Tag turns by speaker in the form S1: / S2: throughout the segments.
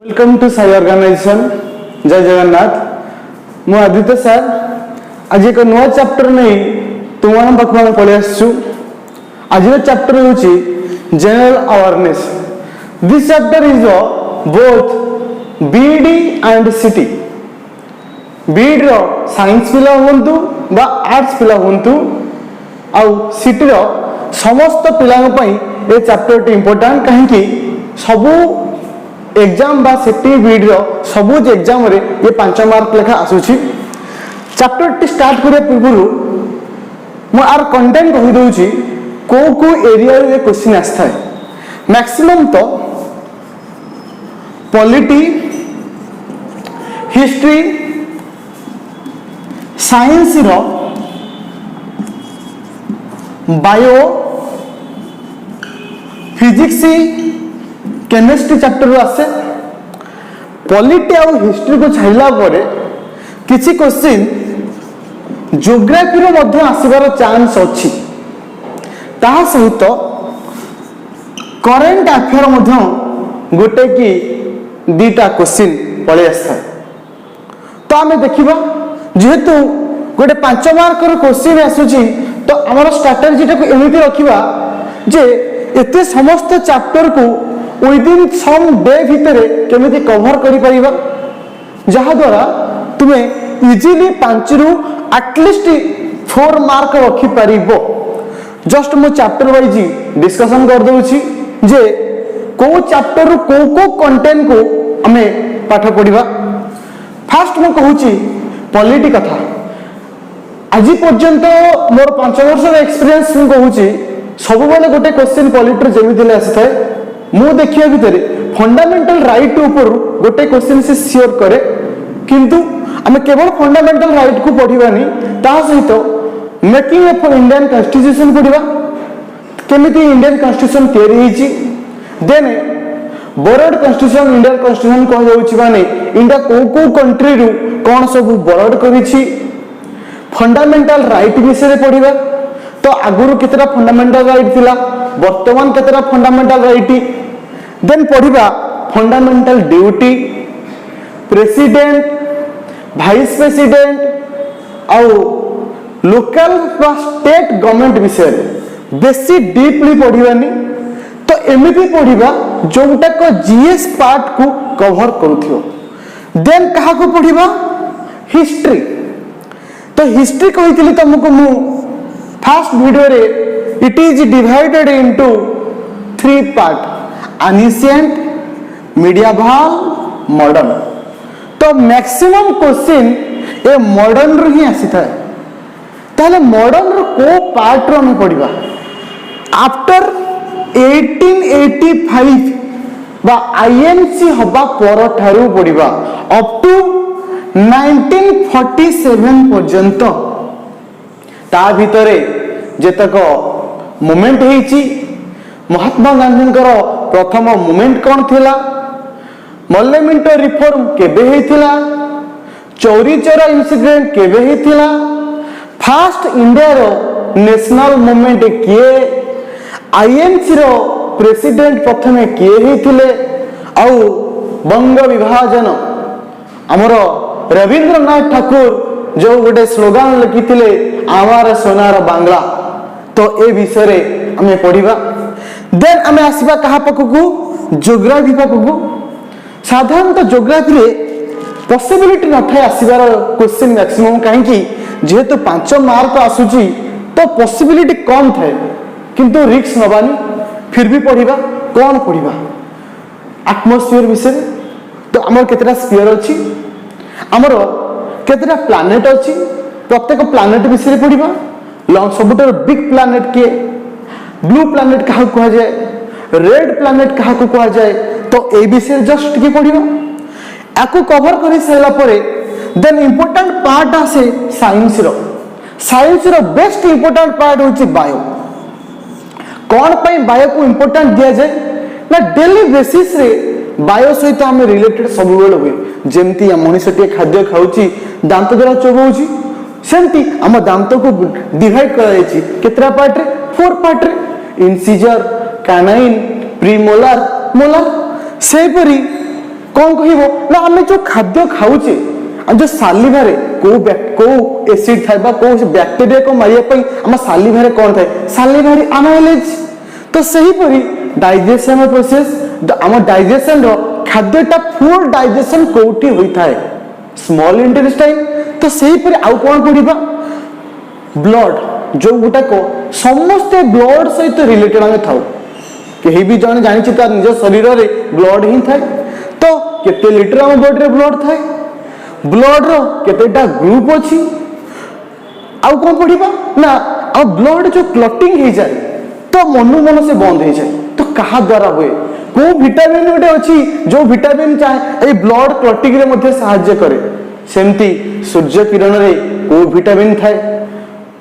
S1: Welcome to Sai organisation. जय जगन्नाथ। मु Aditya sir आज एक नुआ चैप्टर नहीं तुम पाखु पलि आसु। आज चैप्टर हूँ general awareness. This chapter is both बीडी एंड सिटी। बीड साइंस पिला हूँ बा आर्ट्स पिला हूँ आउ सिटी समस्त पिला ये चैप्टर इम्पोर्टेंट कहीं सबू एग्जाम बा सिटी बीड सबूज एग्जाम रे ये 5 मार्क लेखा आसुची। चैप्टर टी स्टार्ट करने पूर्व आर कंटेंट कही दूची को एरिया रे क्वेश्चन आस्था है। मैक्सिमम तो पॉलिटी, हिस्ट्री, साइंस रो, बायो, फिजिक्स, केमिस्ट्री चैप्टर आसे। पॉलिटी और हिस्ट्री को छाइला परे किसी क्वेश्चन ज्योग्राफी रो मध्य आसीबार चांस अछि। ता सहित करंट अफेयर मध्य गोटे की दीटा क्वेश्चन पळे आस्था। तो आमे देखिबा जेहेतु गोटे 5 मार्क रो क्वेश्चन आसुची तो हमर स्ट्रेटजी को एमिति रखिबा जे एते समस्त चैप्टर को विदिन सम डे भितर केमिति कवर करि परिबा जहा द्वारा तुमे इजीली 5 रु एटलिस्ट 4 मार्क रखि परिबो। जस्ट मो चैप्टर वाइज डिस्कशन कर दोछि जे को चैप्टर रु को कंटेंट को हमें पाठ पढिबा। फर्स्ट मो कहूछि पॉलिटी कथा। आज पर्यंत मोर 5 वर्ष एक्सपीरियंस मु कहूछि सब बेले गोटे क्वेश्चन पॉलिटी जेमिति ले आसी थाए मु देखिया भितर फंडामेंटल राइट ऊपर गोटे क्वेश्चन से सियोर करे किंतु आमे केवल फंडामेंटल राइट को पढिबानी ता सहित मेकिंग ऑफ इंडियन कॉन्स्टिट्यूशन पढिबा केमिति इंडियन कॉन्स्टिट्यूशन तयारी हेची। Then board constitution Indian constitution कह जाउची माने इंडिया को कंट्री रु कोन सब बोर्ड करिछि। फंडामेंटल राइट विषय पढिबा तो आगुरु केतरा फंडामेंटल राइट थिला वर्तमान केतरा फंडामेंटल राइट। देन पढ़िबा fundamental duty, president, vice president आउ लोकल स्टेट गवर्नमेंट विषय बेसी डीपली पढ़िबानी। तो एमिति पढ़िबा जोटा को जीएस पार्ट को कवर करूथियो। देन कहा को पढ़िबा हिस्ट्री। तो हिस्ट्री कहितली तुमको मु फर्स्ट वीडियो रे it is divided into 3 part ancient, medieval, modern. तो मैक्सिमम क्वेश्चन ए मॉडर्न रो ही आसी थाए। ताले मॉडर्न रो को पार्ट रो हम पढिबा आफ्टर 1885 बा आईएनसी हबा पर ठारू पढिबा अप टू 1947 पर्यंत ता भितरे जेतक मूवमेंट हेची महात्मा गांधी प्रथम मूवमेंट कौन थिला, मल्लेमिंटो रिफॉर्म केबे हेथिला, चौरी चौरा इंसिडेंट केबे हेथिला, फर्स्ट इंडिया रो नेशनल मूवमेंट किए, आईएनसी रो प्रेसिडेंट प्रथमे किए हेथिले आउ बंग विभाजन हमरो रविंद्रनाथ ठाकुर जो गोटे स्लोगान लिखिथिले आमार सोनार बांग्ला। तो ए विषय रे हमें पढ़िबा। देन हमें आसीबा कहा पककू ज्योग्राफी पककू। साधारणतः ज्योग्राफी रे पॉसिबिलिटी न थाए आसीबार क्वेश्चन मैक्सिमम कहीं जेहेतु 5 मार्क आसुची तो पॉसिबिलिटी कम थाए किंतु रिस्क नबानी फिर भी पढ़िबा। कौन पढ़िबा एटमॉस्फेयर विषय। तो हमर केतरा स्फीयर अछि, हमर केतरा प्लैनेट अछि, प्रत्येक प्लैनेट विषय पढ़िबा। सबुटर बिग प्लैनेट के ब्लू प्लैनेट कहा कहा जाए, रेड प्लैनेट कहा को कहा जाए तो ए विषय जस्ट के पढ़िबा। आको कवर करि साइला परे देन इंपोर्टेंट पार्ट आसे साइंस रो। साइंस रो बेस्ट इंपोर्टेंट पार्ट होची बायो। कौन पई बायो को इंपोर्टेंट दिया जाए ना डेली बेसिस रे बायो सहित हम रिलेटेड सब बेले हुए। जेमती मनुष्यटे खाद्य खाउची दांत द्वारा चोबौची सेमती हम दांत को डिवाइड करा जायछि केतरा पार्ट रे 4 पार्ट रे इंसिजर, कैनाइन, प्रीमोलार, मोलार। सेपरी कौन कहबो ना आमे जो खाद्य खाऊचे जो सालिभारे को एसिड थाए को बैक्टेरिया को मारिया पई हम सालिभारे कौन थाए सालिभारी अमाइलेज तो सही परी डाइजेशन प्रोसेस हम डाइजेशन रो खाद्यटा फुल डाइजेशन कोठी होई थाए स्मॉल इंटेस्टाइन तो सही परी आउ कौन पड़िबा ब्लड जो गोटा को समस्त ब्लड सहित रिलेटेड आमे थाउ केही भी जने जानि छि तार निज शरीर रे ब्लड ही थाए तो केते लीटर हम बॉडी रे ब्लड थाए ब्लड रो केतेटा ग्रुप अछि आउ कौन पड़िबा ना आ ब्लड जो क्लॉटिंग हो जाए तो मन से बंद हो जाए तो कहा द्वारा हुए को विटामिन गोटे अच्छी जो विटामिन चाहे ब्लड क्लॉटिंग रे मध्य सहायता करे सेमती सूर्य किरण रे को विटामिन थाए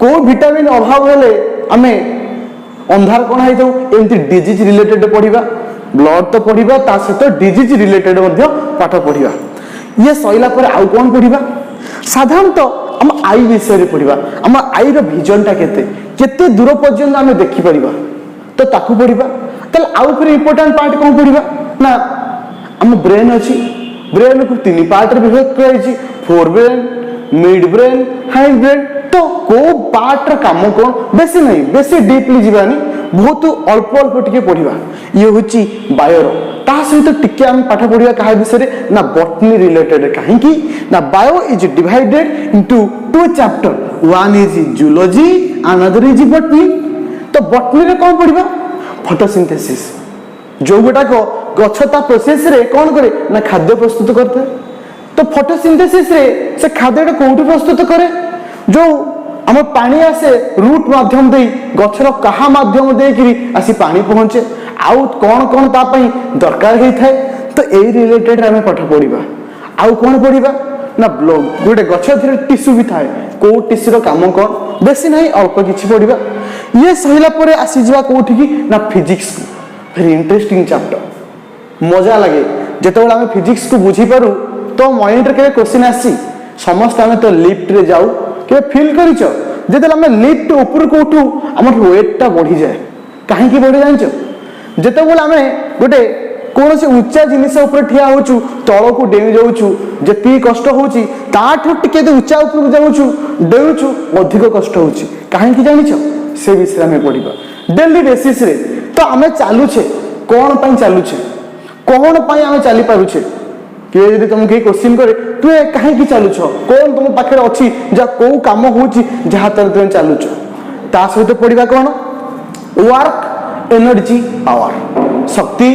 S1: को विटामिन अभाव हेले आमे अंधार कोन हाई जाऊ एमती डिजीज रिलेटेड पढ़िबा ब्लड तो पढ़िबा ता सहित डिजीज रिलेटेड मध्य पाठ पढ़िबा ये सइला पर आउ कोन पढ़िबा साधारणतः हम आई विषय रे पढ़िबा हम आई रो विजन टा केते दूर पर्यंत आमे देखि परिबा तो ताकू पढ़िबा तल आउ फिर इंपोर्टेंट पार्ट कोन पढ़िबा ना हम ब्रेन अछि ब्रेन को तीन पार्ट रे विभक्त कराई छी fore brain mid brain high brain तो को पार्ट रे काम कोन बेसी नहीं बेसी डीपली जीवानी बहुत अल्प अल्प टिके पढ़िबा ये होची बायो ता सहित टिके हम पाठ पढ़िबा काहा विषय ना बॉटनी रिलेटेड काहे की ना bio is divided into two chapter one is zoology another is botany तो बॉटनी रे कोन पढ़िबा फोटोसिंथेसिस जो गोटा को गछता प्रोसेस रे कोन करे ना खाद्य प्रस्तुत करते तो फोटोसिंथेसिस रे से खाद्य कोउठी प्रस्तुत करे जो हम पानी आसे रूट माध्यम दे गछर कहा माध्यम दे कि आसी पानी पहुंचे आउ कौन कौन ता पई दरकार हे थाए तो ए रिलेटेड हमें पाठ पढ़िबा आउ कौन पढ़िबा ना ब्लड गोटे गछ थरे टिश्यू भी थाए को टिश्यू रो काम कौन बेसी नहीं अल्प किछि पढ़िबा ये सहिला परे आसी जिवा कोठी की ना फिजिक्स वेरी इंटरेस्टिंग चैप्टर मजा लगे जेतेबेला हमें फिजिक्स को बुझी पारू तो माइंड रे के क्वेश्चन आसी समस्त हमें तो लिफ्ट रे जाऊ के फील करिचो जेतेला हमें लिफ्ट ऊपर को उठू हमर वेट टा बढ़ी जाए काहे की बढ़ी जानचो जेतेबेला हमें गोटे कौन से उच्चा जिनिस ऊपर ठिया होचू तळ को डेई जाउचू जेती कष्ट होची ताठू टिके उच्चा ऊपर जाउचू डेउचू अधिक कष्ट होची काहे की जानिचो से विषय हमें पढ़िबा डेली बेसिस रे तो हमें चालू छे कौन पई चालू छे कौन पई हमें चली पारू छे के यदि तुम के क्वेश्चन करे तू काहे की चालू छ कौन तुम पाखरे अछि जा को काम होची जहा तर तुम चालू छ ता सहित पढ़िबा कौन वर्क एनर्जी पावर शक्ति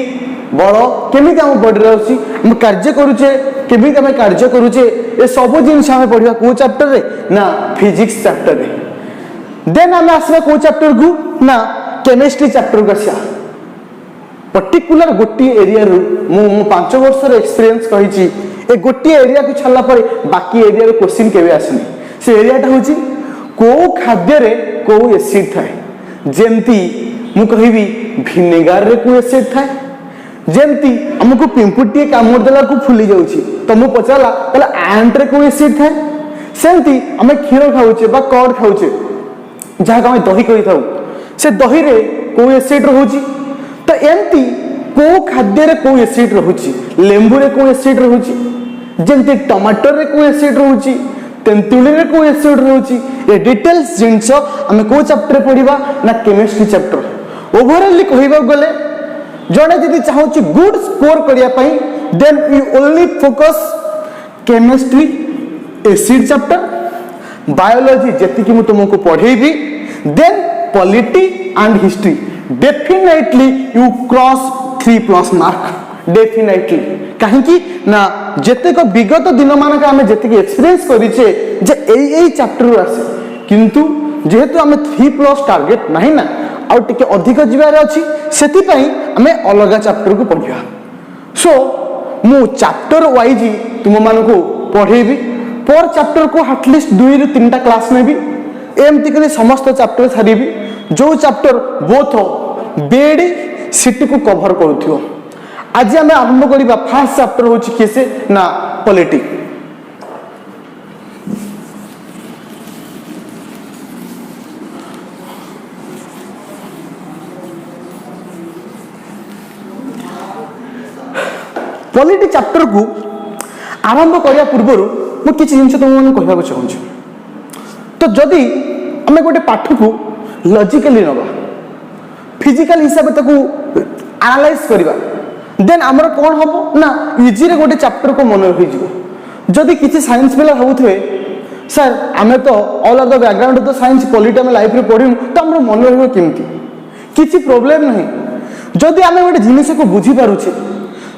S1: बल केमिति हम बॉडी रे अछि हम कार्य करूचे केमिति हम कार्य करूचे ए सब जिंस हमें पढ़िबा को चैप्टर रे ना फिजिक्स चैप्टर रे देन हमें आसबा को चैप्टर को ना केमिस्ट्री चैप्टर को आसा पर्टिकुलर गोटी एरिया रू मु 5 वर्ष रे एक्सपीरियंस कहि छी ए गोटी एरिया को छल्ला पर बाकी एरिया रे क्वेश्चन केबे आसनी से एरिया टा होची को खाद्य रे को एसिड थाए जेमती मु कहिबी विनेगार रे को एसिड थाए जेमती हमको पिंपुटी कामर देला को फुली जाउची तो मु पचाला तला एंट रे को एसिड थाए सेमती हमें क्षीर खाउचे बा कर्ड खाउचे जहा हम दही कहि थाउ से दही रे को एसिड रहउची तो एमती को खाद्य रे को एसिड रहउची लेंबू रे को एसिड रहउची जेमती टमाटर रे को एसिड रहउची तेंतुली रे को एसिड रहउची ए डिटेल्स जिंस हमें को चैप्टर पढ़िबा ना केमिस्ट्री चैप्टर ओवरऑली कहिबा गले जने यदि चाहूची गुड स्कोर करिया पई then you only focus chemistry acid chapter biology जति कि मु तुमको पढ़ेबी then polity and history definitely you cross 3+ mark definitely काहे कि ना जते को विगत दिन मान का हमें जते के एक्सपीरियंस करिचे जे एई चैप्टर आसे किंतु जेहेतु हमें 3+ टारगेट नाही ना और टिके अधिक जिबार अछि सेति पई हमें अलगा चैप्टर को पढ़िया सो मु चैप्टर वाइज तुम मान को पढ़ेबी पर चैप्टर को एटलीस्ट 2 ରୁ 3टा क्लास में भी एमती करे समस्त चैप्टर छाड़ीबी जो चैप्टर बोथ बेड सिटी को कवर करूथियो आज हमें आरंभ करिबा फर्स्ट चैप्टर होची केसे ना पॉलिटी पॉलिटी चैप्टर को आरंभ करने पूर्व मु किसी जिन तुम कहना चाहूँगी। तो जदि आम गोटे पाठ को लॉजिकली नवा फिजिकल हिसाब से एनालाइज करवा देन आमर कौन हम ना इजी गोटे चैप्टर को मन रही जदि किसी साइंस पिला होते सर आम तो ऑल ऑफ द बैकग्राउंड तो साइंस पॉलिटी आम लाइफ में पढ़ू तो आम मन रमती किसी प्रोब्लेम नहीं जदि आम गोटे जिनिस को बुझी पारुछे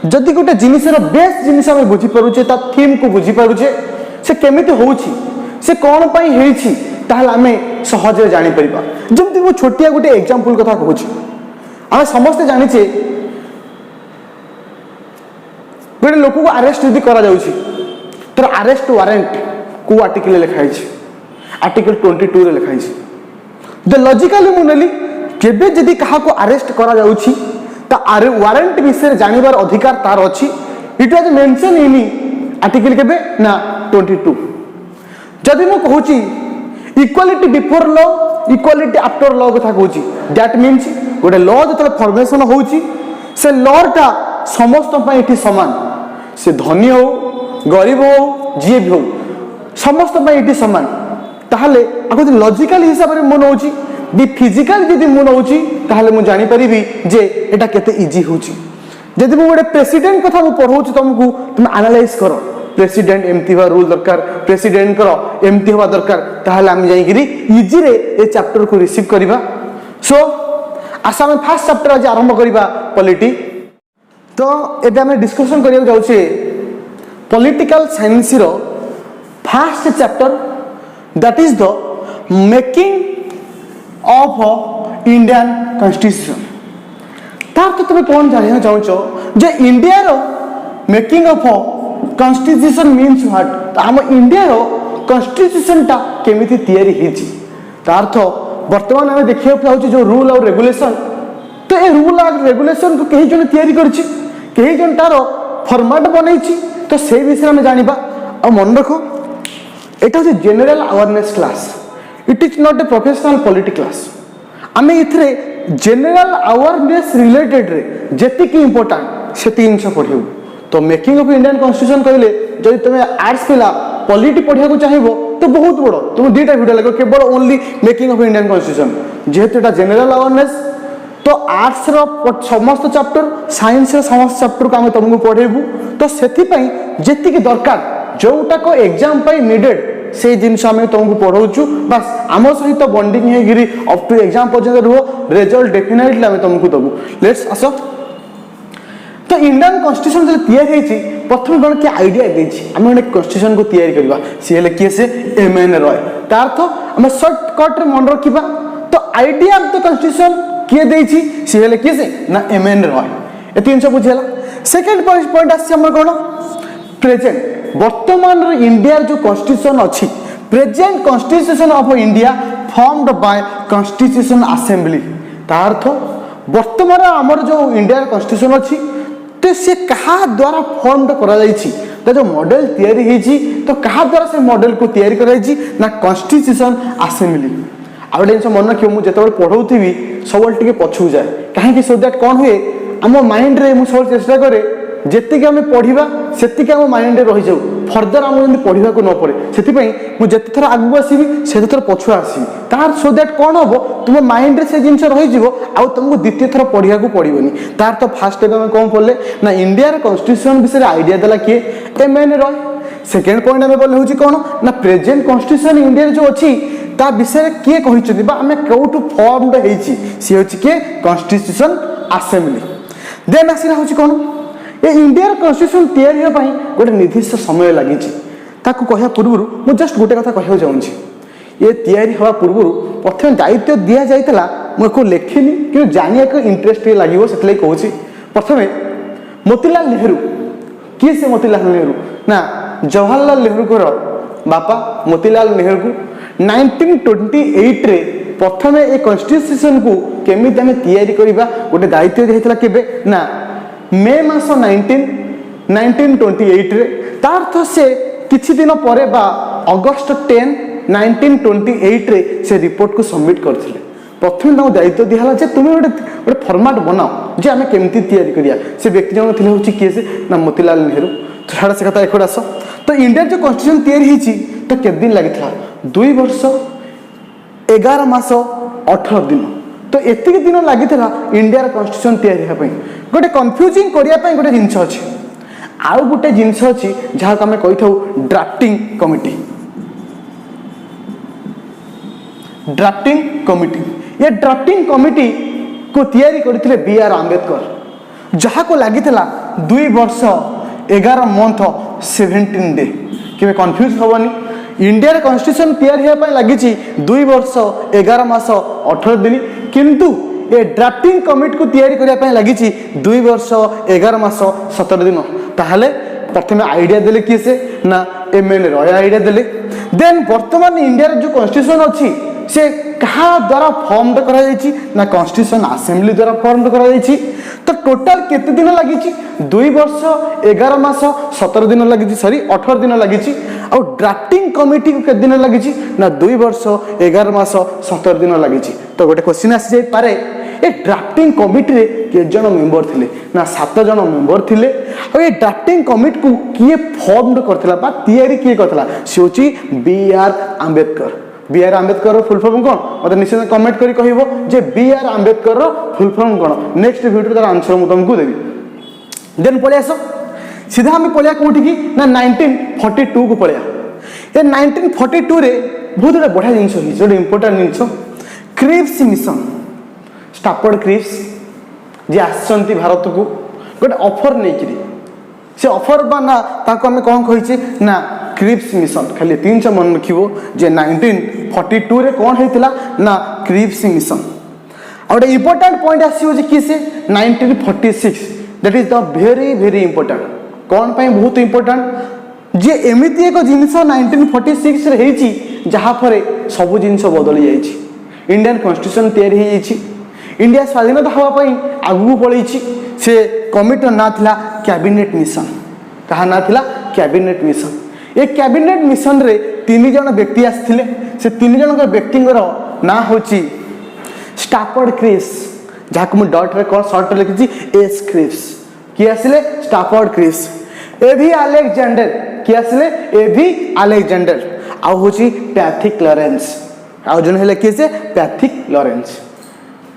S1: जदि गोटे जिनिसर बेस्ट जिनिस आम बुझी पारुछे ता थीम को बुझी पारुछे से केमिति होउछि से कौन पाई हेछि ताहले आमे सहज जानि परिबा। जमति मो छोटिया गोटे एग्जांपल कथा कहूछि आमे समस्त जानिछे गोटे लोक को अरेस्ट यदि करा जाउछि तर अरेस्ट वारंट को आर्टिकल लिखा है आर्टिकल 22 रे लिखा है द लॉजिकली मुनेली केबे जदि कहा को अरेस्ट करा जाउछि ता वारंट विषय जानिबार अधिकार तार अछि it was mentioned in article केबे ना 22 जदि मो कहूछि equality before law equality after law कथा कहूछि दैट मीन्स गोटे लॉ जतले फॉर्मेशन होउछि से लॉ टा समस्त पई एठी समान से धनी हो गरीब हो जी भी हो समस्त पई एठी समान ताहले आको लॉजिकल हिसाब रे मन होउछि बी फिजिकल जदि मन होउछि ताहले मु जानि परिबी जे एटा केते इजी होउछि। जदि मु गोटे प्रेसिडेंट कथा मु पढौछि तुमको तुम एनालाइज करो प्रेसिडेंट एमती बा रूल दरकार प्रेसिडेंट करो एमती होवा दरकार ताहले हम जाई गिरी इजी रे ए चैप्टर को रिसीव करबा। सो आसा में फर्स्ट चैप्टर आज आरंभ करबा पॉलिटी। तो एबे हम डिस्कशन करिया जाउछे पॉलिटिकल साइंस रो first chapter that is the making of Indian constitution. तार तो तुम्हें कौन जानिया चाहूचो जे इंडिया रो making of constitution means what आम इंडिया रो कॉन्स्टिट्यूशन टा केमिति तयारी हिची तार तो वर्तमान हमें देखियो पाउची जो रूल और रेगुलेशन तो ए रूल और रेगुलेशन को कहीं जन तयारी करछि कहीं जन तार फॉर्मेट बनैछि तो से विषय में जानिबा। और मन रखो एटा होची general awareness class it is not a professional polity class आमे इथरे जनरल अवेयरनेस रिलेटेड रे जेति की इंपोर्टेंट से 300 पढियो। तो मेकिंग ऑफ इंडियन कॉन्स्टिट्यूशन कहले जदि तुमे आर्ट्स पिला पॉलिटी पढिया को चाहिबो तो बहुत बड़ो तुम दुईटा वीडियो लगो केवल only making of Indian constitution जेहेतु एटा जनरल अवेयरनेस तो आर्ट्स रो समस्त चैप्टर साइंस रो समस्त चैप्टर को हम तुमको पढेबू तो सेति पई जेति की दरकार जोटा को एग्जाम पई नीडेड से जिनस आम तुमको पढ़ाऊँ बस आम सहित बॉन्डिंग है अप टू एग्जाम पर्यंत रुह रिजल्ट डेफिनेटली आम तुमको दबू। लेट्स आस तो इंडियन कॉन्स्टिट्यूशन जो तैयारी प्रथम कौन किए आइडिया देती आम गोटे कॉन्स्टिट्यूशन को तैयारी करवा सी हेल्ले किए से एम.एन. रॉय तार अर्थ आम सर्टकट मन रखा तो आइडिया ऑफ द कॉन्स्टिट्यूशन किए देती सी हेल्ले किए से ना एम.एन. रॉय ये 300 बुझेगा। सेकेंड पॉइंट आम कौन प्रेजेंट वर्तमान इंडिया जो कॉन्स्टिट्यूशन अच्छी present constitution of India formed by constitution assembly तार अर्थ वर्तमान आमर जो इंडिया कॉन्स्टिट्यूशन अच्छी तो से कहा द्वारा फॉर्म्ड करा जायछि तो जो मॉडल तैयारी हेछि तो कहा द्वारा से मॉडल को तैयारी करा जायछि ना कॉन्स्टिट्यूशन असेंबली। आ जिन मन रखियो मु जेतबे पढौथिबी सबल टिके पछु जाए कहीं सो दैट कौन हुए आम माइंड रे मु सब चेष्टा करे जेतिक आम पढ़ा से आम माइंड रे रही जाऊ फर्दर आम जब पढ़ा को न पड़े से मुझे थर आगू आसबि से थर पछुआ आसबि तार सो दैट कौन हम तुम माइंड रे से जिनस रही तुमको द्वितीय थर पढ़ा को पड़ोनी तार तो फास्ट स्टेप आम कौन पढ़ले ना इंडिया कॉन्स्टिट्यूशन विषय आइडिया देला किए एम.एन. रॉय। सेकेंड पॉइंट आम बोले हूँ कौन ना प्रेजेंट कॉन्स्टिट्यूशन इंडिया जो अच्छी ता विषय किए कहते आम कौटू फॉर्म्ड होती सी हूँ किए कॉन्स्टिट्यूशन असेंबली। देन आसला हूँ कौन ये इंडिया कॉन्स्टिट्यूशन तैयारी गोटे निर्दिष्ट समय लगी कह पूर्व मुझे जस्ट गोटे कथा कहना चाहूँगी ये तैयारी हवा पूर्व प्रथम दायित्व दि जाता मुझे लिखिनी कि जानिया को इंटरेस्ट लगे से कहूँ प्रथम मोतीलाल नेहरू किए से मोतीलाल नेहरू ना जवाहरलाल नेहरू को बापा मोतीलाल नेहरू को 1928 रे प्रथम ए कॉन्स्टिट्यूशन को केमी आम तैयारी करवा गोटे दायित्व दिया केबे ना मे मास 1928 रे तार तो से किछि दिन परे बा अगस्त 10 1928 रे से रिपोर्ट को सबमिट करथिले प्रथम दायित्व दिहला जे तुम गोटे फर्माट बनाओ जे आम केमती तैयारी करिया से व्यक्ति जन थे हूँ किए से ना मोतीलाल नेहरू तो छाड़ से कथा एक आस तो इंडिया जो कन्स्टिट्यूशन तैयारी होती तो केत दिन लगी 2 वर्ष 11 मास 18 दिन तो एतिक दिन लगी इंडिया कन्स्टिट्यूशन तैयारी होगा गोटे कन्फ्यूजिंग करने गोटे जिनस अच्छी आउ गोटे जिनस अच्छी जहाँ आम कही था ड्राफ्टिंग कमिटी ये ड्राफ्टिंग कमिटी को तैयारी करते B.R. आंबेडकर जहाँ को लगी 2 वर्ष 11 मंथ 17 डे के कन्फ्यूज हेनी इंडिया कन्स्टिट्यूशन तैयारी होगा लगी 2 वर्ष 11 मास 18 दिन किंतु ये ड्राफ्टिंग कमिटी को तैयारी करने लगी 2 वर्ष 11 मास 17 दिन ताहले प्रथम आइडिया देले किए से ना MN रॉय आइडिया देले देन वर्तमान इंडिया जो कन्स्टिट्यूशन अच्छी से कहा द्वारा फॉर्म करा जायछि ना कन्स्टिट्यूशन असेंबली द्वारा फॉर्म करा जायछि तो टोटल केते दिन लगी 2 वर्ष 11 मास 17 दिन लगी सॉरी 18 दिन लगी और ड्राफ्टिंग कमिटी को केते दिन लगी ना 2 वर्ष 11 मास 17 दिन लगी तो गोटे क्वेश्चन आसी जाय पारे ए ड्राफ्टिंग कमिटी रे के जन मेंबर थिले ना 7 जन मेंबर थिले और ये ड्राफ्टिंग कमिटी को किए फॉर्म करथिला बा तैयारी किए करथिला से होची B.R. Ambedkar B.R. Ambedkar full form कौन मतलब निश्चित कमेंट करी कहबो जे B.R. आंबेडकर फुल फॉर्म कौन नेक्स्ट वीडियो तार आंसर मु तुमको देबी देन पळे आसो सीधा हम पळिया कोठी की ना 1942 को पळिया ए 1942 रे बहुत बड़ा बढ़िया जिंस होई जो इंपोर्टेंट जिंस क्रिप्स मिशन स्टाफोर्ड क्रिप्स जे आसंती भारत को गोटे ऑफर नहीं करी से ऑफर बा ना ताको हमें कौन कहिचे ना क्रिप्स मिशन खाली 3 मन रखिबो जे 1942 रे कौन हेतिला ना क्रिप्स मिशन और इंपोर्टेंट पॉइंट आसीओ जे किसे 1946 that is the very very important कौन पाई बहुत इंपोर्टेंट जे एमिति एक जिंस 1946 रे हेची जहा परे सब जिंस बदली जाईची इंडियन कॉन्स्टिट्यूशन तैयारी हे जाईची इंडिया स्वाधीनता हवा पाई आगु पळैची से कमिटी ना थिला कैबिनेट मिशन कहा ना थिला कैबिनेट मिशन ये कैबिनेट मिशन रे 3 जन व्यक्ति आसथिले से 3 जन व्यक्तिंगर ना होची स्टाफोर्ड क्रिप्स जहां मु डॉट रे कोन शॉर्ट लिखि एस क्रिप्स कि आसिले स्टाफोर्ड क्रिप्स एवी अलेक्जेंडर कि आसिले एवी अलेक्जेंडर आ होची पैथिक लॉरेंस आ जन हेले कि से पैथिक लॉरेंस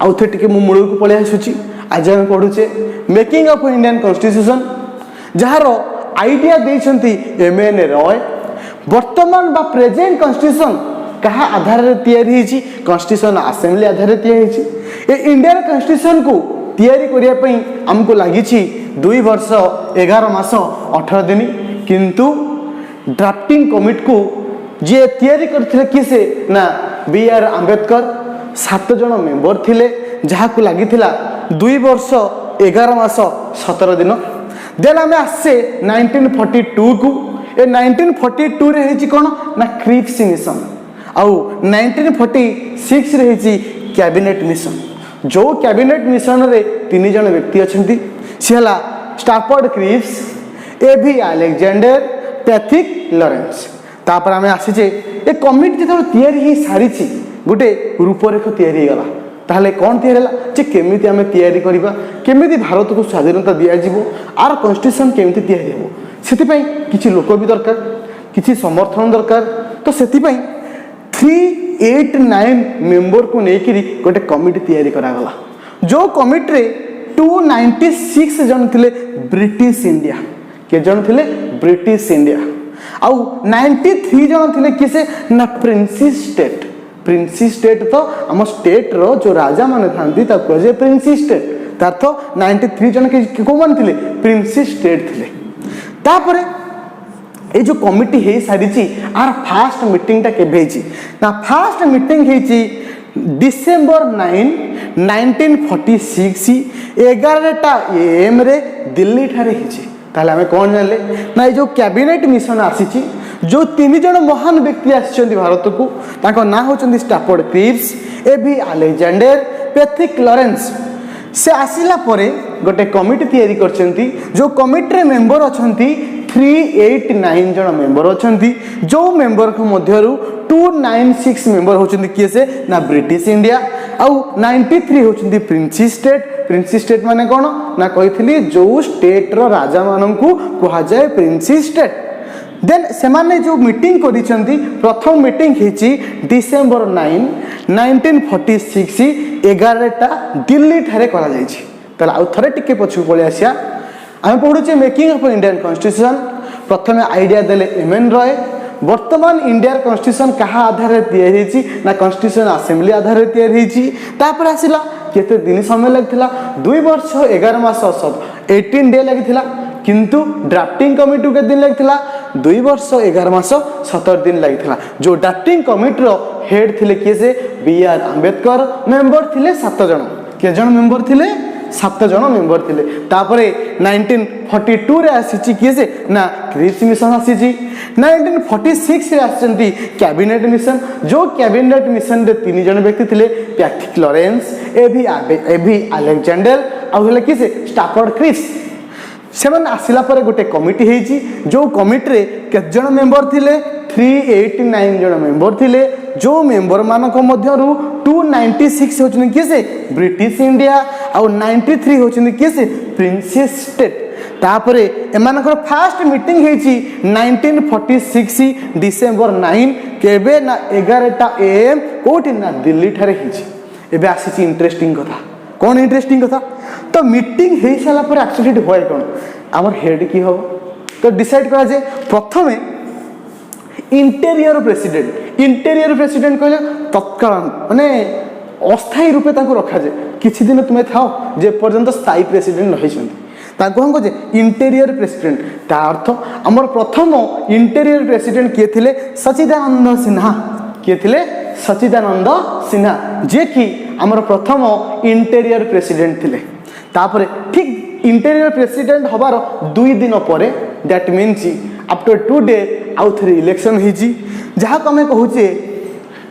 S1: आउ थे टिके मु मूल को पळे आसुची आज हम पढुचे मेकिंग ऑफ इंडियन कॉन्स्टिट्यूशन जहार आइडिया देछंती MN रॉय वर्तमान बा प्रेजेंट कॉन्स्टिट्यूशन कहा आधार रे तैयारी हिची कॉन्स्टिट्यूशन असेंबली आधार रे तैयारी हिची ए इंडियन कॉन्स्टिट्यूशन को तैयारी करिया पई हमको लागिची 2 वर्ष 11 मास 18 दिन किंतु ड्राफ्टिंग कमिटी को जे तैयारी करथिले किसे ना B.R. आंबेडकर 7 जन मेंबर थिले जहा को लागिथिला 2 वर्ष 11 मास 17 दिन देन हमें आसे 1942 को ए 1942 रे हेची कोन ना क्रिप्स मिशन आउ 1946 रे हेची कैबिनेट मिशन जो कैबिनेट मिशन रे 3 जन व्यक्ति अछंती सेला स्टाफोर्ड क्रिप्स एवी अलेक्जेंडर पैथिक लॉरेंस तापर हमें आसीचे ए कमिटी जतो तैयारी ही सारीची गोटे रूपरेख तैयारी गला ताहले कौन तैयारी हला जे केमिति हमें तैयारी करिबा केमिति भारत को स्वाधीनता दिया जिवो आर कॉन्स्टिट्यूशन केमिति तैयारी हेबो सेति पई किछि लोक भी दरकार किछि समर्थन दरकार तो सेति पई 389 मेंबर को नेकिरी गोटे कमिटी तैयारी करा गला जो कमिटी रे 296 जन थिले ब्रिटिश इंडिया के जन थिले ब्रिटिश इंडिया आउ 93 जन थिले किसे ना प्रिंसी स्टेट तो आम स्टेट रो जो राजा माने थांती ता कहे प्रिंसी स्टेट तार तो 93 जन के को मान थिले प्रिंसी स्टेट थिले तापरे ए जो कमिटी हे सारिची आर फर्स्ट मीटिंग ता केबे हिची ना फर्स्ट मीटिंग हिची डिसेंबर 9 1946 11टा AM रे दिल्ली ठारे हिची ताले हमें कौन जानले ना जो कैबिनेट मिशन आसीची जो 3 जन महान व्यक्ति आछिचंदी भारत को ताको ना होचंदी स्टाफोर्ड क्रिप्स एवी अलेक्जेंडर पैथिक लॉरेंस से आसिला परे गोटे कमिटी तैयारी करचंती जो कमिटी रे मेंबर अछंती 389 जन मेंबर अछंती जो मेंबर को मध्यरु 296 मेंबर होचंदी किए से ना ब्रिटिश इंडिया आउ 93 होचंदी प्रिंसी स्टेट माने कोन ना कहितली जो स्टेट रो राजा माननकु कुहा जाय प्रिंसी स्टेट। देन सेमाने जो मीटिंग करिसंती प्रथम मीटिंग हिची डिसेंबर 9 1946 11टा दिल्ली ठारे करा जायछि। तला आउ थरे टिके पछु पळे आसिया आमे पढुचे मेकिंग ऑफ इंडियन कॉन्स्टिट्यूशन। प्रथमे आइडिया देले एमएन रॉय। वर्तमान इंडिया कॉन्स्टिट्यूशन कहा आधार तैयारी हेची ना कॉन्स्टिट्यूशन असेंबली आधार तैयारी हेची। तापर आसिला केते दिन समय लागथिला 2 वर्ष 11 मास 18 डे लागथिला किंतु ड्राफ्टिंग कमिटी के दिन लागथिला 2 वर्ष 11 मास 17 दिन लागथिला। जो ड्राफ्टिंग कमिटी रो हेड थिले के से बीआर अंबेडकर मेंबर थिले 7 जण के जण मेंबर थिले 7 जण मेंबर थिले। तापरे 1942 रे आसीची के से ना क्रिप्स मिशन आसीची। 1946 रे आछंती कैबिनेट मिशन। जो कैबिनेट मिशन रे 3 जण व्यक्ति थिले पैट्रिक लॉरेंस एभी अलेक्जेंडर आ हले के से स्टाफोर्ड क्रिप्स। सेमन आसिला पर गोटे कमिटी हेची। जो कमिटी रे के जण मेंबर थिले 389 जण मेंबर थिले। जो मेंबर मानक मध्यरु 296 होचन के से ब्रिटिश इंडिया आ 93 होचन के से प्रिंसेस स्टेट। तापरे एमानकर फर्स्ट मीटिंग हेची 1946 डिसेंबर 9 केबे ना 11टा एएम कोठी ना दिल्ली ठारे हेची। एबे आसीची इंटरेस्टिंग कथा। कोन इंटरेस्टिंग कथा तो मीटिंग हे साला पर एक्चुअली होय कोन हमर हेड की हो तो डिसाइड करा जे प्रथमे इंटेरियर प्रेसिडेंट कहले तत्काल माने अस्थायी रूपे ताको रखा जे किछि दिन तुमे थाओ जे पर्यंत स्थायी प्रेसिडेंट रहिसंती ताको हम जे इंटेरियर प्रेसिडेंट। ता अर्थ हमर प्रथम इंटेरियर प्रेसिडेंट के थिले सच्चिदानंद सिन्हा। के थिले सच्चिदानंद सिन्हा जे कि हमर प्रथम इंटेरियर प्रेसिडेंट थिले। तापरे ठीक इंटेरियर प्रेसिडेंट हबार 2 दिन परे दैट मीन्स आफ्टर 2 डे आउ थरे इलेक्शन हिजी जहा को हमें कहूचे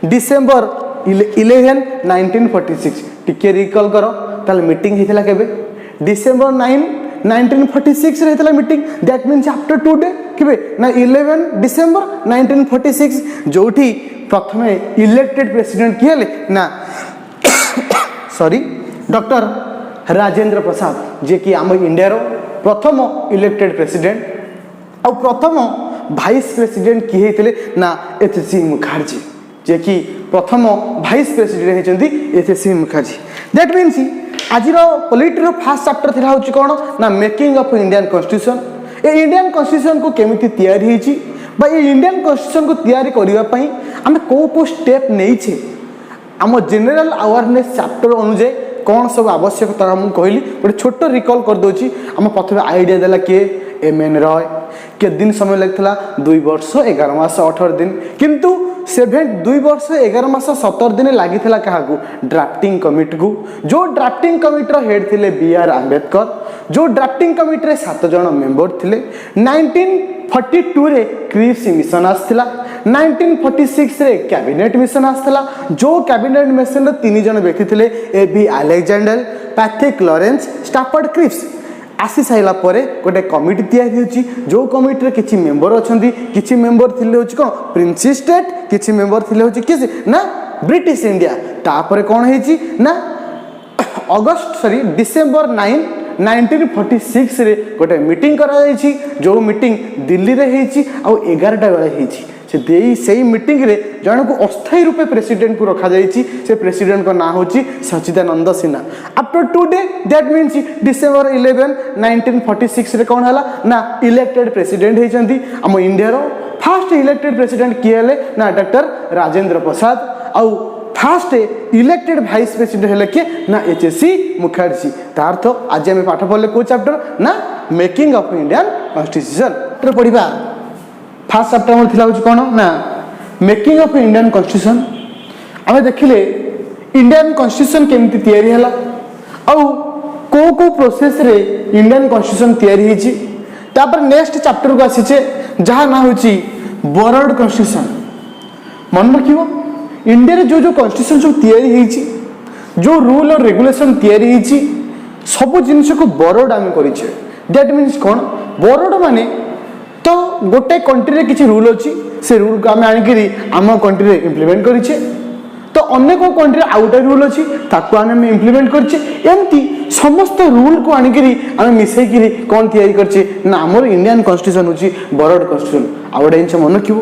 S1: डिसेंबर 11 1946। टिके रिकॉल करो ताले मीटिंग हितला केबे डिसेंबर 9 1946 रे हितला meeting that means after 2 day केबे ना 11 डिसेंबर 1946 जोठी प्रथमे इलेक्टेड प्रेसिडेंट कियले ना सॉरी डॉक्टर राजेंद्र प्रसाद जे कि आम इंडिया रो प्रथम इलेक्टेड प्रेसिडेंट और प्रथम भाइस प्रेसिडेंट किए हेतले ना एचसी मुखर्जी जे कि प्रथम भाइस प्रेसिडेंट हेचंती एचसी मुखर्जी। दैट मीन्स आज पॉलिटी रो फर्स्ट चैप्टर थिला होची कोन ना मेकिंग ऑफ इंडियन कॉन्स्टिट्यूशन। ए इंडियन कॉन्स्टिट्यूशन को केमिति तैयारी हेची बा ए इंडियन कॉन्स्टिट्यूशन को तैयारी करिवा पई हम को स्टेप नै छे आम जनरल अवेयरनेस चैप्टर अनुसार कौन सब आवश्यकता हम कहली गोटे छोट रिकॉल कर दोची। हम प्रथम आइडिया देला के एमएन रॉय के दिन समय लगता 2 वर्ष 11 मास 18 दिन किंतु 2 वर्ष 11 मास 17 दिन लगी क्या ड्राफ्टिंग कमिटी को। जो ड्राफ्टिंग कमिटी हेड थिले बीआर अंबेडकर। जो ड्राफ्टिंग कमिटी 7 जण मेंबर थिले। 1942 रे क्रिप्स मिशन आसथिला। 1946 रे कैबिनेट मिशन आसथिला। जो कैबिनेट मिशन रे 3 जण व्यक्ति थिले AV Alexander Patrick Lawrence Stafford Cripps. आसी साइला परे गोटे कमिटी तैयारी होची। जो कमिटी रे किछि मेंबर अछंती किछि मेंबर थिले होची कोन प्रिंसी स्टेट किछि मेंबर थिले होची किछि ना ब्रिटिश इंडिया। तापरे कोन हेची ना डिसेंबर 9 1946 रे गोटे मीटिंग करा जायछि। जो मीटिंग दिल्ली रे हेची आ 11टा बेले हेची। से मीटिंग रे जन को अस्थायी रूपे प्रेसिडेंट को रखा जायछि। से प्रेसिडेंट का नाम होची Sachchidanand Sinha. After 2 day that means December 11 1946 रे कोन हला ना इलेक्टेड प्रेसिडेंट हेचंती। हम इंडिया रो फर्स्ट इलेक्टेड प्रेसिडेंट किए हेले ना डॉक्टर राजेंद्र प्रसाद। आउ फर्स्ट इलेक्टेड भाइस प्रेसिडेंट हेले के ना एचसी मुखर्जी। तार्थ आज हम पाठ पढले को चैप्टर ना मेकिंग ऑफ इंडियन कॉन्स्टिट्यूशन पढ़िबा। फर्स्ट चैप्टर में थिला कोन ना मेकिंग ऑफ इंडियन कॉन्स्टिट्यूशन। आमे देखिले इंडियन कॉन्स्टिट्यूशन केमिति तैयारी हला आ को प्रोसेस रे इंडियन कॉन्स्टिट्यूशन तैयारी हिची। तापर नेक्स्ट चैप्टर को आसीचे जहा ना होची बोर्ड कॉन्स्टिट्यूशन। मन रखिबो इंडिया रे जो कॉन्स्टिट्यूशन सब तैयारी हिची जो रूल और रेगुलेशन तैयारी हिची सब जिनिस को बोर्ड आमे करिचे। दैट मीन्स कोन बोर्ड माने तो गोटे कंट्री रे किछि रूल अछि से रूल को आमे आनिकरी आम कंट्री रे इंप्लीमेंट करिचे। तो अनेक कंट्री आउट रूल अच्छी ताको आम इम्प्लीमेंट करछे एमती समस्त रूल को आनिकरी आम मिसैकरी कौन तैयारी करछे ना आमर इंडियन कॉन्स्टिट्यूशन होची बरड कॉन्स्टिट्यूशन आ गोटे जिनिस मन रखिबो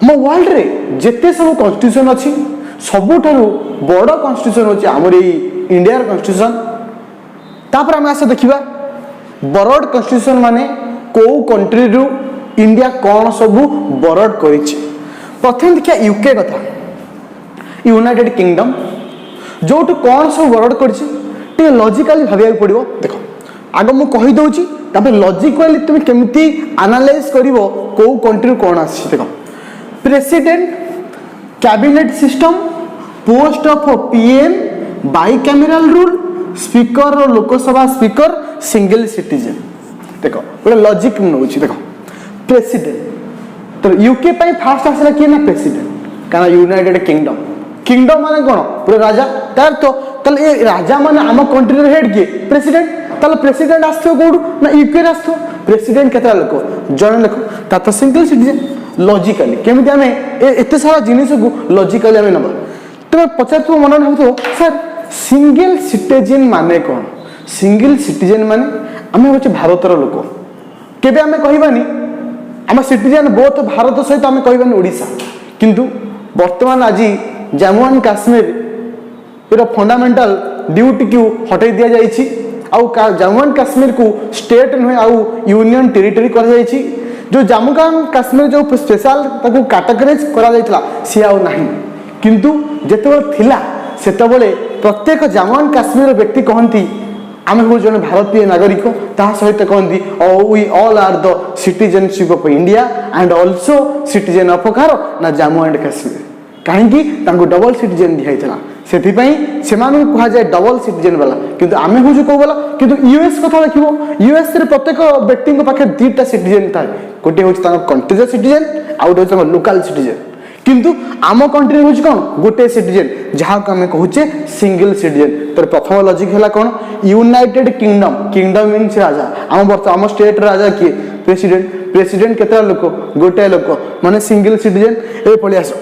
S1: आम वर्ल्ड रे जेते सब कॉन्स्टिट्यूशन अच्छी सबुठारु बड़ कॉन्स्टिट्यूशन होची आमर एई इंडिया कॉन्स्टिट्यूशन तापर आम आसे देखिबा बरड कॉन्स्टिट्यूशन माने को कंट्री रु इंडिया कौन सब बरड करिछि प्रथम देखिया यूके कथा यूनाइटेड किंगडम जो कौन सब बरड कर लॉजिकली भाविया पड़ो देख आग मु कही दउची तापर लॉजिकली तुम केमती एनालाइज करिवो को कंट्री कौन आछि देख president cabinet system post of PM bicameral rule speaker और लोकसभा स्पीकर सिंगल सिटीजन देख गोटे लॉजिक नउची देख प्रेसिडेंट तो यूके पाई फास्ट आसला किए ना प्रेसिडेंट काना यूनाइटेड किंगडम किंगडम माने कोन पूरे राजा तार तो तल ए राजा माने आम कंट्री रे हेड किए प्रेसिडेंट तल प्रेसिडेंट आस्थो कोडू ना यूके रे आस्थो प्रेसिडेंट केतरा लोक जण लोक ता तो सिंगल सिटीजन लॉजिकली केमिति हमें एते सारा जिनिस को लॉजिकली हमें नबा तुम पचार तो मन न सर सिंगल सिटीजन माने कोन सिंगल सिटीजन माने हमें होचे भारतर लोक केबे हमें कहिबानी आम सिटीजन बोथ भारत सहित आम कहबानी ओडिशा किंतु वर्तमान आज Jammu and Kashmir fundamental duty को हटाई दि जाइए आउ जम्मू एंड काश्मीर को स्टेट नुहे आउ यूनियन टेरिटरी कर जो जम्मू एंड काश्मीर जो स्पेशल कैटेगराइज करा सी आउ नहीं किंतु जेते थिला सेतबेले प्रत्येक जम्मू एंड काश्मीर व्यक्ति कहती आम हूँ जन भारतीय नागरिक ता सहित कहती we all are the citizenship of India and also citizen of कार ना जम्मू एंड काश्मीर कहीं डबल सिटीजन दिखाई से कह जाए डबल सिटीजन वाला किंतु आम हूँ कौ वाला किंतु यूएस कथा देखो यूएस रे प्रत्येक व्यक्ति पाखे दुईटा सिटीजन थाए गोटे हूँ कंट्रीर सिटीजन आउ गोटे हूँ लोकल सिटीजन किंतु आम कंट्री हूँ कौन गोटे सिटीजन जहाँ को आम कहूचे सिंगल सिटीजन तो प्रथम लॉजिक है कौन यूनाइटेड किंगडम किंगडम मीन्स राजा आम स्टेट राजा किए प्रेसिडेंट प्रेसिडेंट केतरा लोक गोटे लोक माने सिंगल सिटीजन ए पळि आस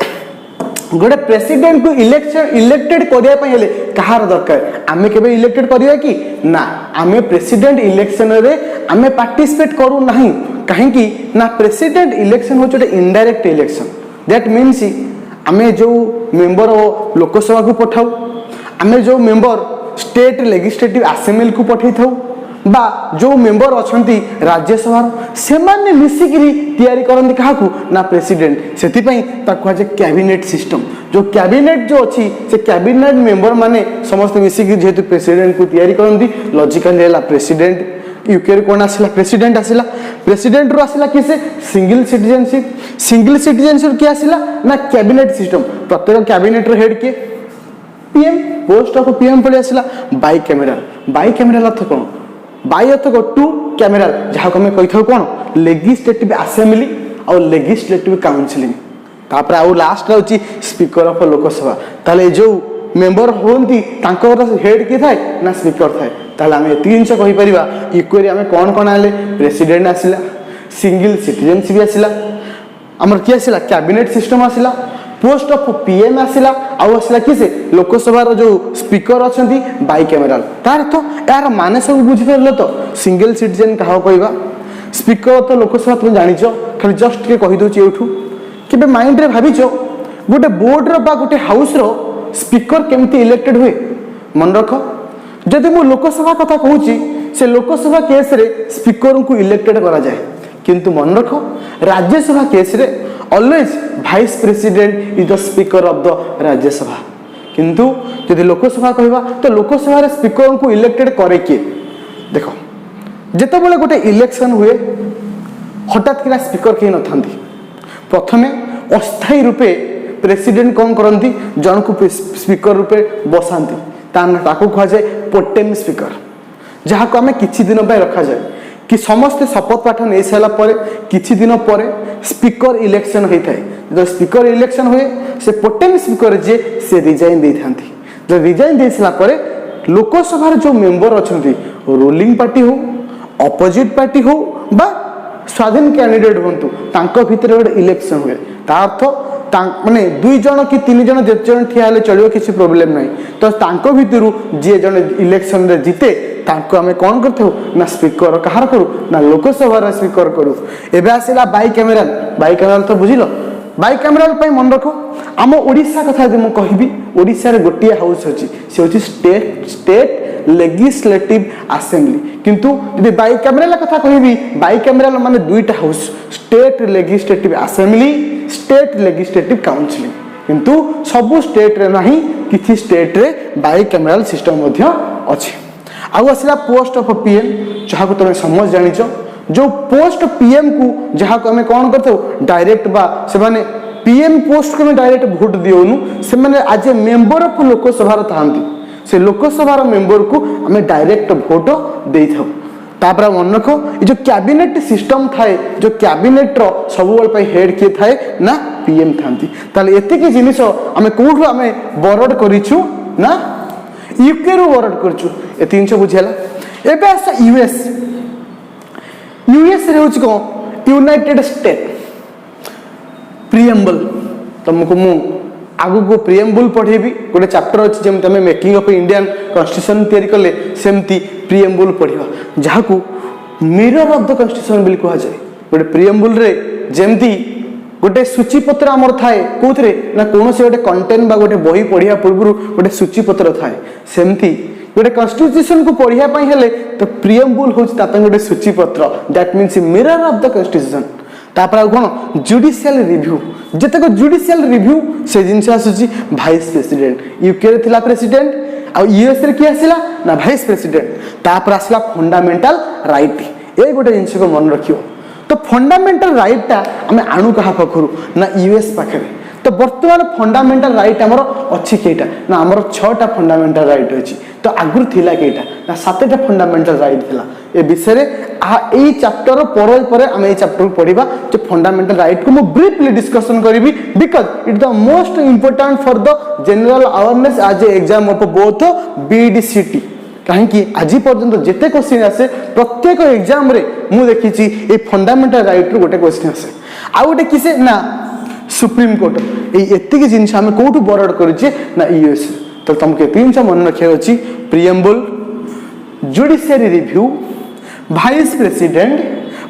S1: गोटे प्रेसिडेंट को इलेक्टेड करने कहार दरकार आमे केबे इलेक्टेड करिया कि ना आमे प्रेसिडेंट इलेक्शन रे आमे पार्टिसिपेट करू नहीं कहीं ना प्रेसिडेंट इलेक्शन हो छोटे इनडायरेक्ट इलेक्शन दैट मीन्स आमे जो मेंबर लोकसभा को पठाऊ आमे जो मेंबर स्टेट लेजिस्लेटिव असेंबली को पठै थाऊ बा जो मेंबर अछंती राज्यसभा से माने मिसिकिरी तैयारी करंती काहाकू ना प्रेसिडेंट सेति पई ताकू आज कैबिनेट सिस्टम जो कैबिनेट जो अच्छी से कैबिनेट मेंबर माने समस्त मिसिकी जेहेतु प्रेसिडेंट को तैयारी करंती लॉजिकली हैला प्रेसिडेंट यूके रे कोन आसिला प्रेसिडेंट रो आसिला किसे सिंगल सिटीजनशिप के आसिला ना कैबिनेट सिस्टम प्रत्येक कैबिनेट रो हेड के पीएम पोस्ट ऑफ पीएम पड़े आसिला बाइकैमेरल अर्थ कोन बाई अर्थ को टू कैमेरा जहाँ को कही था कौन लेजिस्लेटिव असेंबली और लेजिस्लेटिव काउंसिलिंग तापर आउ लास्ट रहउची स्पीकर ऑफ लोकसभा ताले जो मेंबर होंती तांकर हेड के थाए ना स्पीकर थाए ताले हम एति जिंस कहि परिबा इक्वेरी हम कोन कोन आले प्रेसिडेंट आसिला सिंगल सिटीजनशिप आसिला हमर की आसिला कैबिनेट सिस्टम आसिला पोस्ट ऑफ पीएम आसिला आउ आसिला किसे लोकसभा रो जो स्पीकर अछंती बाइकैमेरल तार तो यार माने सब बुझि परलो तो सिंगल सिटीजन कहा कहबा स्पीकर तो लोकसभा तुम जानिचो खाली जस्ट के कहि दोची एठू केबे माइंड रे भाबिचो गोटे बोर्ड रो बा गोटे हाउस रो स्पीकर केमती इलेक्टेड हुए मन रख जदि मु लोकसभा कथा कहूची से लोकसभा केस रे स्पीकर को इलेक्टेड करा जाए किंतु मन रख राज्यसभा केस रे always vice president is the speaker of the Rajya Sabha किंतु यदि लोकसभा कहबा तो लोकसभा रे स्पीकर को इलेक्टेड करे के देखो जेते बेले गोटे इलेक्शन हुए हठात किना स्पीकर के न थांती प्रथमे अस्थायी रूपे प्रेसिडेंट कौन करती जन को स्पीकर रूपे बसाती ताकू कह जाए पोटेम स्पीकर जहाँ को आम किछि दिन रखा जाए कि समस्ते शपथ पाठ नहीं सारा पर किछि दिन पर स्पीकर इलेक्शन होता है जो स्पीकर इलेक्शन हुए से पोटेम स्पीकर जे से रिजाइन दे थांती जो रिजाइन दे सारा पर लोकसभा जो मेंबर अच्छा रूलिंग पार्टी हो अपोजिट पार्टी हो बा स्वाधीन कैंडिडेट हूँ भितर गोटे इलेक्शन हुए ता अर्थ माने 2 जन कि 3 जन जे जन ठिया हेले चलियो किसी प्रॉब्लम नहीं तो तांको भितरु जे जन इलेक्शन रे जीते तांको हमें कौन करथौ ना स्पीकर कहार करू ना लोकसभा रे स्पीकर करू एबे आसिला बाई कैमरा तो बुझिलो बाई कैमरा पे मन रखो आम ओडिशा कथा जे मु कहबी ओडिशा रे गोटिया हाउस अछि से अछि स्टेट लेजिस्लेटिव असेंबली किंतु यदि बाई कैमरा कथा कहबी बाई कैमरा माने दुईटा house state legislative assembly state legislative council किंतु सबु स्टेट रे नाही किछि स्टेट रे बाई कैमरा सिस्टम मध्य अछि आउ आसिला पोस्ट ऑफ पीएम जहा को तुम समझ जानिचो जो पोस्ट पीएम को जहा को हमें कौन करते डायरेक्ट बा से माने पीएम पोस्ट को डायरेक्ट वोट दियोनु से माने आज मेंबर ऑफ लोकसभा रो थांती से लोकसभा रो मेंबर को हमें डायरेक्ट वोट देई थाउ तापर मन रखो ये जो कैबिनेट सिस्टम थाए जो कैबिनेट रो सबुबल पे हेड के थाए ना पीएम थांती ताले एते के जिनिस हमें कोठो हमें बरड करिछु ना यूके रो बरड करछु ए 300 बुझेला एबे आसा यूएस रे होची को यूनाइटेड स्टेट प्रिएम्बल तुमको मु आगु को प्रिएम्बल पढेबी गोटे चैप्टर अछि जेम तमे मेकिंग ऑफ इंडियन कॉन्स्टिट्यूशन तयारी करले सेमती प्रिएम्बल पढिबा जहा को mirror of the constitution bill कहा जाय गोटे प्रिएम्बल रे जेमती गोटे सूचीपत्र आमर थाए कोथरे ना कोनो से गोटे कंटेंट बा गोटे बही पढिया पूर्व गोटे सूचीपत्र थाए सेमती गोटे कॉन्स्टिट्यूशन को पढिया पई हेले तो प्रिएम्बल होच ता गोटे सूचीपत्र that means mirror of the constitution तापर कोन जुडिशियल रिव्यू जतक जुडिशियल रिव्यू से जिनस आसुची वाइस प्रेसिडेंट यूके रे थिला प्रेसिडेंट आ यूएस रे की आसिला ना वाइस प्रेसिडेंट तापर आसिला फंडामेंटल राइट ए गोटे जिनस को मन रखियो तो फंडामेंटल राइट ता हमें आणु कहा पखरु ना यूएस पाखरे तो वर्तमान फंडामेंटल राइट हमर अछि केटा ना हमर 6टा फंडामेंटल राइट अछि तो आगुर थिला केटा ना 7टा फंडामेंटल राइट थिला ए विषय रे ए चैप्टर पर हम ए चैप्टर पढिबा जो फंडामेंटल राइट को मु ब्रीफली डिस्कशन करिवि because it the most important for the general awareness as a exam of both BDCT कहीं कि आज पर्यंत जिते क्वेश्चन आसे प्रत्येक एग्जाम रे मु देखिछि ए फंडामेंटल राइट रो गोटे क्वेश्चन आसे आ गोटे किसे ना सुप्रीम कोर्ट ए एतिक जिंस हम कोठु बरड करिछि ना यूएस तो तुमके 300 मन रखे अछि preamble judiciary review vice president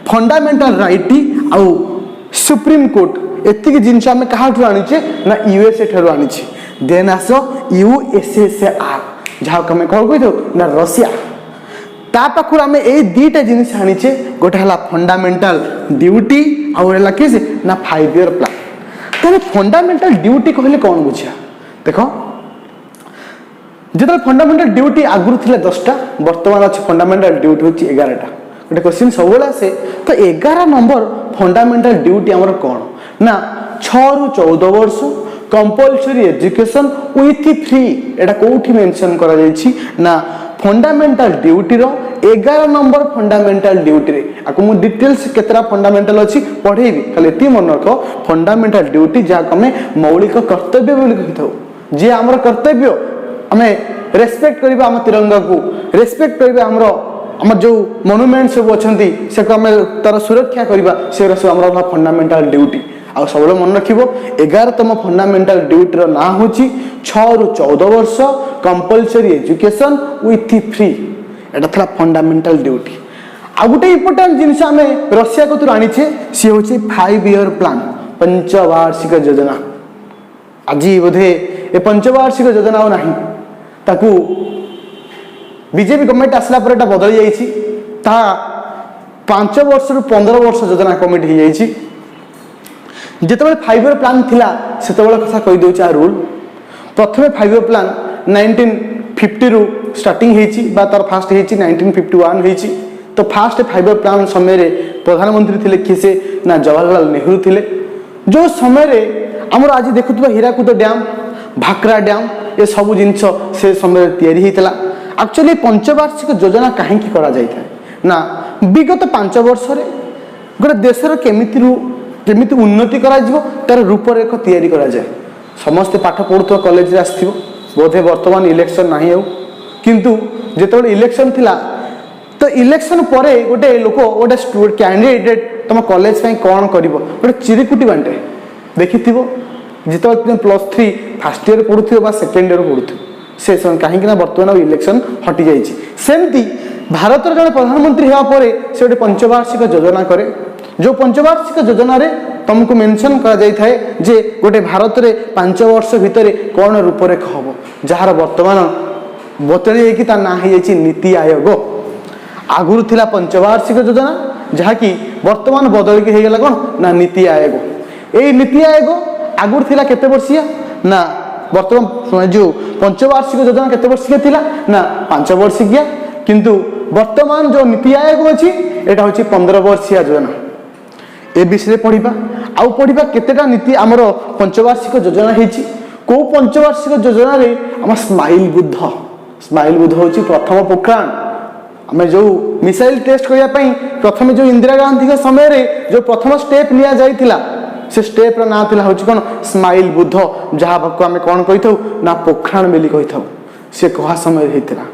S1: fundamental right आउ सुप्रीम कोर्ट एतिक जिंस हम कहाठु आनिछे ना यूएसए ठरु आनिछि देन आसो यूएसएसआर जहाँ हमें कह कही दो ना रशिया ता पाखुर हमें ए दीटा जिनिस आनिछे गोटे हला फंडामेंटल ड्यूटी और हला किस ना 5 ईयर प्लान तबे फंडामेंटल ड्यूटी कहले कौन बुझिया देखो जेतल फंडामेंटल ड्यूटी आगुर थिले 10टा वर्तमान अछि फंडामेंटल ड्यूटी होछि 11टा गोटे क्वेश्चन सबोला से तो 11 नंबर फंडामेंटल ड्यूटी हमर कोन ना 6 रु 14 वर्ष कंपलसरी एजुकेशन विथ फ्री एटा कोठी मेंशन करा जायछि ना फंडामेंटल ड्यूटी रो 11 नंबर फंडामेंटल ड्यूटी रे आको मु डिटेल्स केतरा फंडामेंटल अछि पढेबी खाली एती मन रखो फंडामेंटल ड्यूटी जा हमें मौलिक कर्तव्य बोली कहिथौ जे हमर कर्तव्य हमें रेस्पेक्ट करबा हम तिरंगा को रेस्पेक्ट करबा हमर जो मॉन्यूमेंट सब अछंती से को हमें तार सुरक्षा करबा से सब हमर फंडामेंटल ड्यूटी आ सब मन रखिबो 11तम फंडामेंटल ड्यूटी रो ना होची 6 रु 14 वर्ष कंपलसरी एजुकेशन विथ फ्री एटा थला फंडामेंटल ड्यूटी आ गुटे इंपोर्टेंट जिनिस हमें रशिया को आनी छे सी होची 5 ईयर प्लान पंचवार्षिक योजना आजी बोधे ए पंचवार्षिक योजना नाही ताकू बीजेपी गवर्नमेंट आसला पर एटा बदल जाईची ता 5 वर्ष रु 15 वर्ष योजना कमिट हो जाईची जेतेबेले 5 ईयर प्लान थिला सेतेबेले कथा कहि दोचा रूल प्रथमे 5 ईयर प्लान 1950 रु स्टार्टिंग हेची बा तार फास्ट हेची 1951 हेची तो फास्ट 5 ईयर प्लान समय रे प्रधानमंत्री थिले किसे ना जवाहरलाल नेहरू थिले जो समय रे हमर आज देखुतबा हीराकुद डैम भाकरा डैम ये सब जिंस से समय तयारी हेतला एक्चुअली पंचवार्षिक योजना काहे की करा जाय था ना विगत 5 वर्ष रे गोटे देशर केमिति उन्नति करा जिवो तार रूपरेख तयारी करा जाय समस्त पाठ पढुतो कॉलेज रे आस्थिबो बोधे वर्तमान इलेक्शन नाही आउ किंतु जेतबे इलेक्शन थिला तो इलेक्शन परे गोटे लोक गोटे स्टूडेंट कैंडिडेट तुम कॉलेज पई कोन करिवो गोटे चिरिकुटी बांटे देखिथिबो जिते तुम +3 फर्स्ट ईयर पढ़ुव सेकेंड ईयर पढ़ुव से समय कहीं बर्तमान इलेक्शन हटि जाइए सेमती भारत जड़े प्रधानमंत्री होगापर से गोटे पंचवार्षिक योजना करे जो पंचवार्षिक योजना रे तुमको मेंशन करा जाय थाए जे गोटे भारत रे 5 वर्ष भितर कौन रूपरेख हम जार बर्तमान बदली कि ना हो नीति आयोग आगुरी थिला पंचवार्षिक योजना जहाँकि बर्तमान बदल के होगला कौन ना नीति आयोग यही नीति आयोग आगुरी थिला केते वर्षिया ना बर्तमान जो पंचवार्षिक योजना केते वर्षिया थिला ना 5 वर्षिया किंतु वर्तमान जो नीति आयोग अच्छी यहाँ हूँ 15 वर्षिया योजना ए विषय पढ़ा आउ पढ़ा केतेटा नीति आमर पंचवार्षिक योजना होती कौ पंचवार्षिक योजना रे आम स्माइल बुद्ध हूँ प्रथम पोखराण आम जो मिसाइल टेस्ट करने प्रथम जो इंदिरा गांधी के समय रे जो प्रथम स्टेप निया जाइथिला से स्टेप रा ना थिला होची कोन स्माइल बुद्ध जहाँ को आम कौन कही ना पोखराण बेली कही से कहा समय होता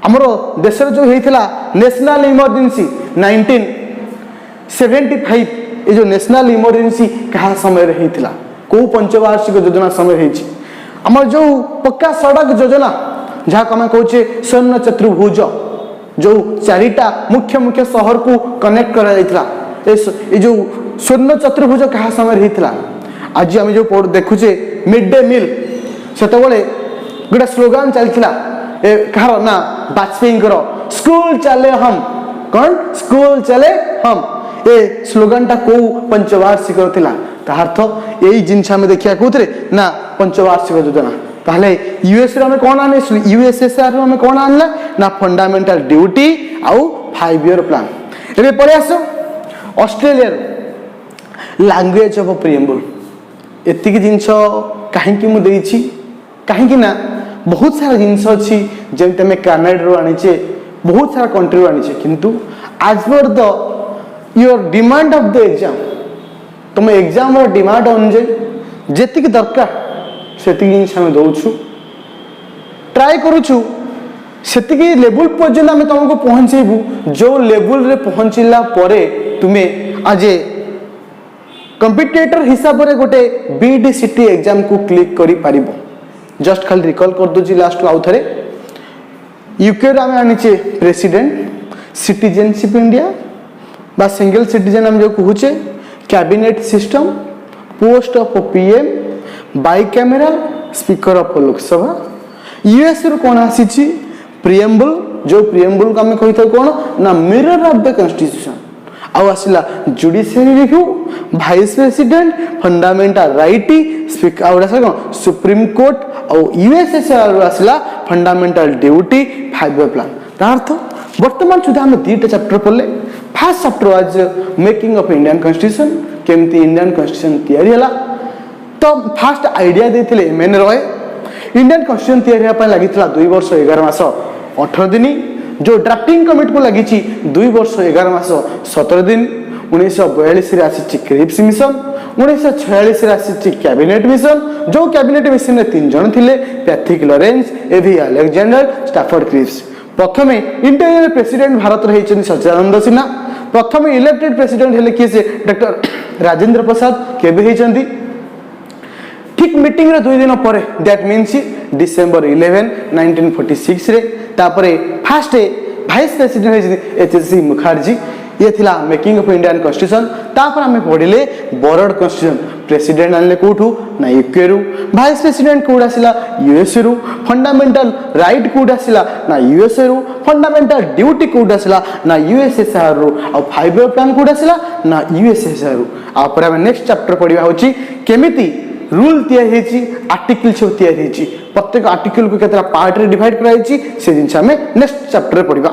S1: आमर देश जो होता नेशनल इमरजेंसी 1975 ये जो नेशनल इमरजेंसी क्या समय होता कौ पंचवार्षिक योजना समय होती आमर जो पक्का सड़क योजना जहाँ को आम कहे स्वर्ण चतुर्भुज जो 4टा मुख्य मुख्य शहर को कनेक्ट करा ये जो स्वर्ण चतुर्भुज क्या समय होता आज आम जो देखुचे मिड डे मिल से गोटे स्लोगान चलता कहार ना वाजपेयी स्कूल चले हम कौन स्कूल चले हम ये स्लोगान टा कौ पंचवार्षिक अर्थ यही जिनस आम देखा कौन ना पंचवार्षिक योजना ताहले यूएस रे हमें कौन आने यूएसएसआर रे हमें कौन आनला ना फंडामेंटल ड्यूटी आउ 5 ईयर प्लान एबे पड़े आसो ऑस्ट्रेलिया लैंग्वेज ऑफ प्रिएम्बल एतिक जिनस कहीं मु देछि कहीं ना बहुत सारा जिनस अच्छी जमी आम कनाडा रू आनीचे बहुत सारा कंट्री रू आनीचे किंतु आज पर the your demand of the exam तुम एग्जाम डिमांड अनुଯାयी जेतिक दरकार सेतिक जिनस आम दौछु ट्राए करूछु सेतिक लेवल पर्यंत आम तुमको पहुंचेबू जो लेवल रे पहुंचला परे तुमे आज कंपिटिटर हिसाब रे गोटे बीडीसीटी एग्जाम को क्लिक करि पारिबो जस्ट खाली रिकॉल कर दूची लास्ट आउ थे यूके रे आम आनीचे प्रेसिडेंट सिटीजनशिप इंडिया बा सिंगल सिटीजन आम जो कहूचे cabinet system post of PM bicameral speaker of Lok Sabha US रू कौन आसी प्रिएम्बल जो प्रिएम्बल को आम कही था कौन ना मिरर ऑफ द कॉन्स्टिट्यूशन आउ आसला judiciary review vice president fundamental right speaker कौन सुप्रीम कोर्ट और यूएसएसआर आसला फंडामेंटल ड्यूटी 5 ईयर प्लान अर्थ वर्तमान सुधा आम 2टा चैप्टर पढ़ले first chapter was making of Indian constitution केमती इंडियन कॉन्स्टिट्यूशन तैयारी हला तो फर्स्ट आइडिया देथिले एमएन रॉय इंडियन कॉन्स्टिट्यूशन तैयारी ପାଇଁ लागितला 2 वर्ष 11 मास 18 दिन जो ड्राफ्टिंग कमिटी को लगी 2 वर्ष 11 मास 17 दिन 1942 रे आसी क्रिप्स मिशन 1946 रे आसी कैबिनेट मिशन जो कैबिनेट मिशन में 3 जन थिले पैट्रिक लॉरेंस एवी अलेक्जेंडर स्टैफोर्ड क्रिप्स प्रथमे इंटरियर प्रेसिडेंट भारत रही सच्चिदानंद सिन्हा प्रथम इलेक्टेड प्रेसिडेंट हेले किए से डॉक्टर राजेंद्र प्रसाद केबे हेचंदी ठीक मीटिंग रे 2 दिन पर दैट मीन्स डिसेंबर 11 1946 रे तापरे फर्स्ट वाइस प्रेसिडेंट हेचंदी एचसी मुखर्जी ये थिला मेकिंग ऑफ इंडियन कॉन्स्टिट्यूशन तापर हमें पढ़िले बरड कॉन्स्टिट्यूशन प्रेसिडेंट आनले कोठू ना यूके रु वाइस प्रेसिडेंट कोड आसिला यूएस रु फंडामेंटल राइट कोड आसिला ना यूएस रु फंडामेंटल ड्यूटी कोड आसिला ना यूएसएसआर रु और 5 ईयर प्लान कोड आसिला ना यूएसएसआर रु आपर हम नेक्स्ट चैप्टर पढ़िबा होची केमिति रूल तैयारी हेची आर्टिकल सब तैयारी हेची प्रत्येक आर्टिकल को केतरा पार्ट रे डिवाइड कराइची से जिंस हमें नेक्स्ट चैप्टर रे पढ़िबा।